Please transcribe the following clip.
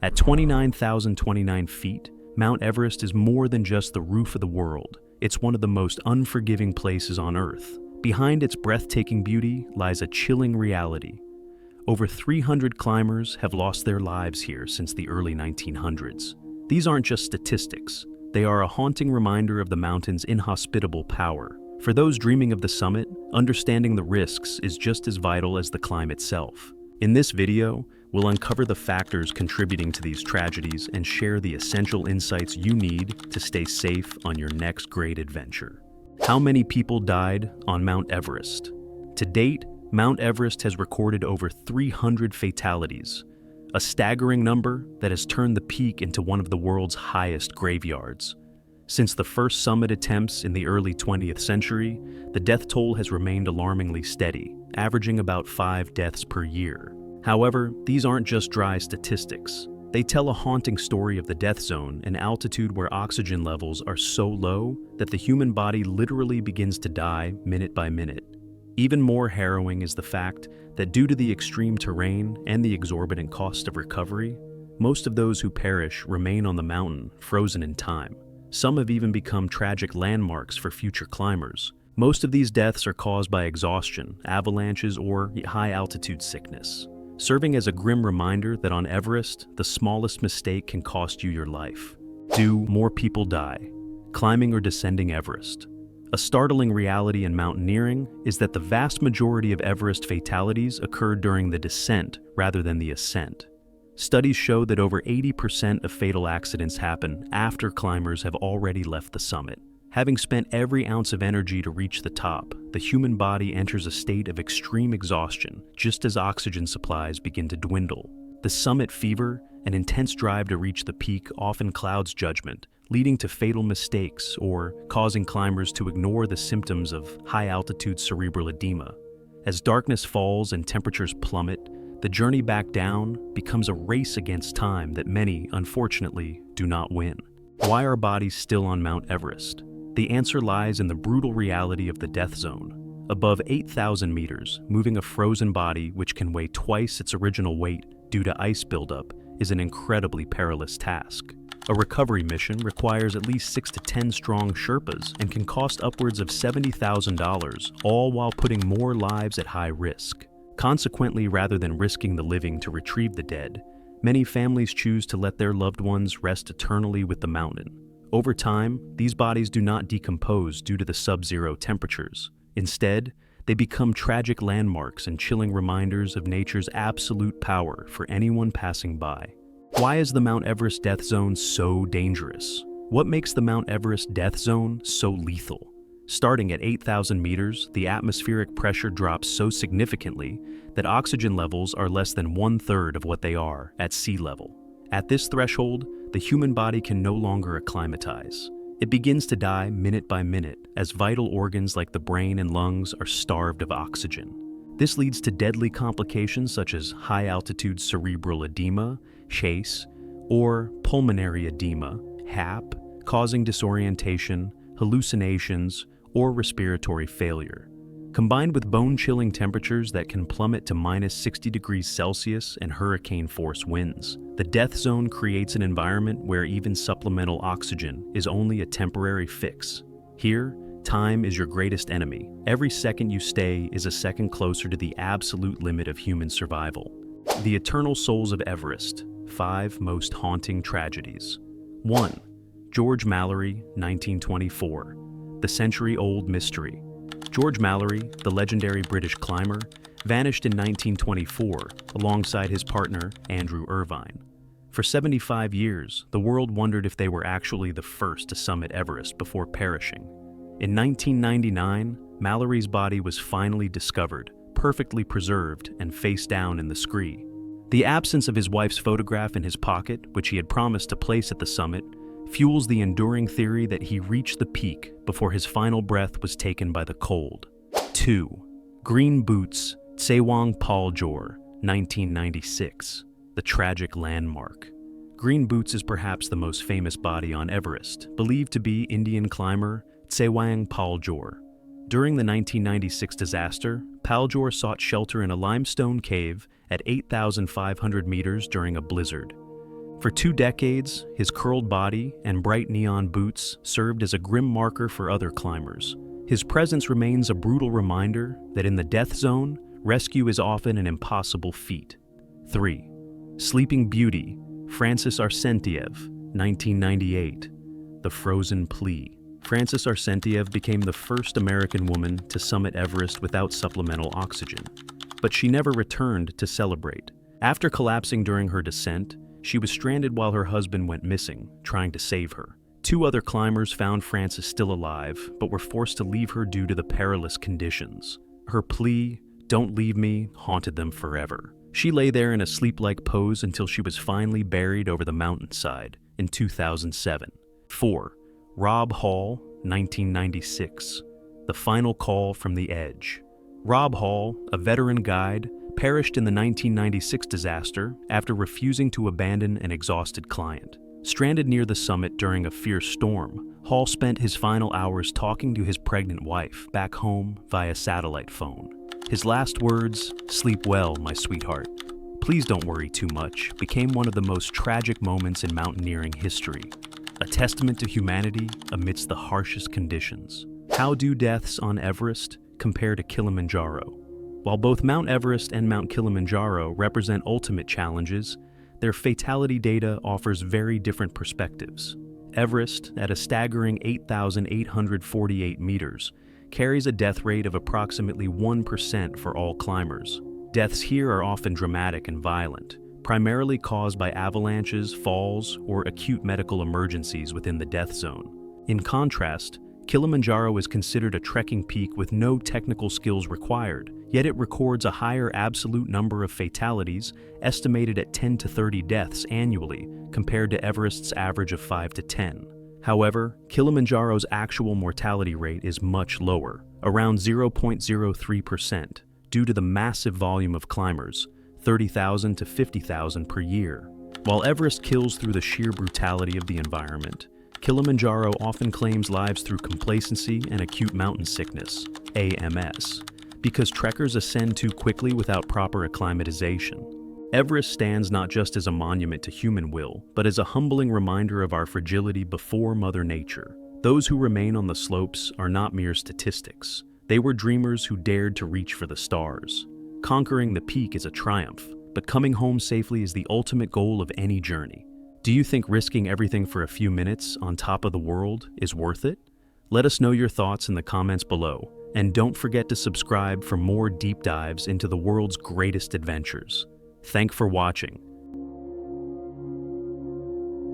At 29,029 feet, Mount Everest is more than just the roof of the world. It's one of the most unforgiving places on Earth. Behind its breathtaking beauty lies a chilling reality. Over 300 climbers have lost their lives here since the early 1900s. These aren't just statistics. They are a haunting reminder of the mountain's inhospitable power. For those dreaming of the summit, understanding the risks is just as vital as the climb itself. In this video, we'll uncover the factors contributing to these tragedies and share the essential insights you need to stay safe on your next great adventure. How many people died on Mount Everest? To date, Mount Everest has recorded over 300 fatalities, a staggering number that has turned the peak into one of the world's highest graveyards. Since the first summit attempts in the early 20th century, the death toll has remained alarmingly steady, averaging about 5 deaths per year. However, these aren't just dry statistics. They tell a haunting story of the death zone, an altitude where oxygen levels are so low that the human body literally begins to die minute by minute. Even more harrowing is the fact that due to the extreme terrain and the exorbitant cost of recovery, most of those who perish remain on the mountain, frozen in time. Some have even become tragic landmarks for future climbers. Most of these deaths are caused by exhaustion, avalanches, or high-altitude sickness, serving as a grim reminder that on Everest, the smallest mistake can cost you your life. Do more people die, climbing or descending Everest? A startling reality in mountaineering is that the vast majority of Everest fatalities occurred during the descent rather than the ascent. Studies show that over 80% of fatal accidents happen after climbers have already left the summit. Having spent every ounce of energy to reach the top, the human body enters a state of extreme exhaustion just as oxygen supplies begin to dwindle. The summit fever, an intense drive to reach the peak, often clouds judgment, leading to fatal mistakes or causing climbers to ignore the symptoms of high-altitude cerebral edema. As darkness falls and temperatures plummet, the journey back down becomes a race against time that many, unfortunately, do not win. Why are bodies still on Mount Everest? The answer lies in the brutal reality of the death zone. Above 8,000 meters, moving a frozen body which can weigh twice its original weight due to ice buildup is an incredibly perilous task. A recovery mission requires at least 6 to 10 strong Sherpas and can cost upwards of $70,000, all while putting more lives at high risk. Consequently, rather than risking the living to retrieve the dead, many families choose to let their loved ones rest eternally with the mountain. Over time, these bodies do not decompose due to the sub-zero temperatures. Instead, they become tragic landmarks and chilling reminders of nature's absolute power for anyone passing by. Why is the Mount Everest death zone so dangerous? What makes the Mount Everest death zone so lethal? Starting at 8,000 meters, the atmospheric pressure drops so significantly that oxygen levels are less than 1/3 of what they are at sea level. At this threshold, the human body can no longer acclimatize. It begins to die minute by minute as vital organs like the brain and lungs are starved of oxygen. This leads to deadly complications such as high-altitude cerebral edema, HACE, or pulmonary edema, HAP, causing disorientation, hallucinations, or respiratory failure. Combined with bone-chilling temperatures that can plummet to minus 60 degrees Celsius and hurricane-force winds, the death zone creates an environment where even supplemental oxygen is only a temporary fix. Here, time is your greatest enemy. Every second you stay is a second closer to the absolute limit of human survival. The Eternal Souls of Everest, 5 most haunting tragedies. 1. George Mallory, 1924. The century-old mystery. George Mallory, the legendary British climber, vanished in 1924 alongside his partner, Andrew Irvine. For 75 years, the world wondered if they were actually the first to summit Everest before perishing. In 1999, Mallory's body was finally discovered, perfectly preserved and face down in the scree. The absence of his wife's photograph in his pocket, which he had promised to place at the summit, fuels the enduring theory that he reached the peak before his final breath was taken by the cold. 2. Green Boots, Tsewang Paljor, 1996. The tragic landmark. Green Boots is perhaps the most famous body on Everest, believed to be Indian climber Tsewang Paljor. During the 1996 disaster, Paljor sought shelter in a limestone cave at 8,500 meters during a blizzard. For 2 decades, his curled body and bright neon boots served as a grim marker for other climbers. His presence remains a brutal reminder that in the death zone, rescue is often an impossible feat. 3. Sleeping Beauty, Frances Arsenyev, 1998. The Frozen Plea. Frances Arsenyev became the first American woman to summit Everest without supplemental oxygen. But she never returned to celebrate. After collapsing during her descent, she was stranded while her husband went missing, trying to save her. 2 other climbers found Frances still alive, but were forced to leave her due to the perilous conditions. Her plea, "Don't leave me," haunted them forever. She lay there in a sleep-like pose until she was finally buried over the mountainside in 2007. 4. Rob Hall, 1996. The Final Call from the Edge. Rob Hall, a veteran guide, perished in the 1996 disaster after refusing to abandon an exhausted client. Stranded near the summit during a fierce storm, Hall spent his final hours talking to his pregnant wife back home via satellite phone. His last words, "Sleep well, my sweetheart. Please don't worry too much," became one of the most tragic moments in mountaineering history. A testament to humanity amidst the harshest conditions. How do deaths on Everest compare to Kilimanjaro? While both Mount Everest and Mount Kilimanjaro represent ultimate challenges, their fatality data offers very different perspectives. Everest, at a staggering 8,848 meters, carries a death rate of approximately 1% for all climbers. Deaths here are often dramatic and violent, primarily caused by avalanches, falls, or acute medical emergencies within the death zone. In contrast, Kilimanjaro is considered a trekking peak with no technical skills required, yet it records a higher absolute number of fatalities, estimated at 10 to 30 deaths annually, compared to Everest's average of 5 to 10. However, Kilimanjaro's actual mortality rate is much lower, around 0.03%, due to the massive volume of climbers, 30,000 to 50,000 per year. While Everest kills through the sheer brutality of the environment, Kilimanjaro often claims lives through complacency and acute mountain sickness, AMS, because trekkers ascend too quickly without proper acclimatization. Everest stands not just as a monument to human will, but as a humbling reminder of our fragility before Mother Nature. Those who remain on the slopes are not mere statistics. They were dreamers who dared to reach for the stars. Conquering the peak is a triumph, but coming home safely is the ultimate goal of any journey. Do you think risking everything for a few minutes on top of the world is worth it? Let us know your thoughts in the comments below, and don't forget to subscribe for more deep dives into the world's greatest adventures. Thanks for watching.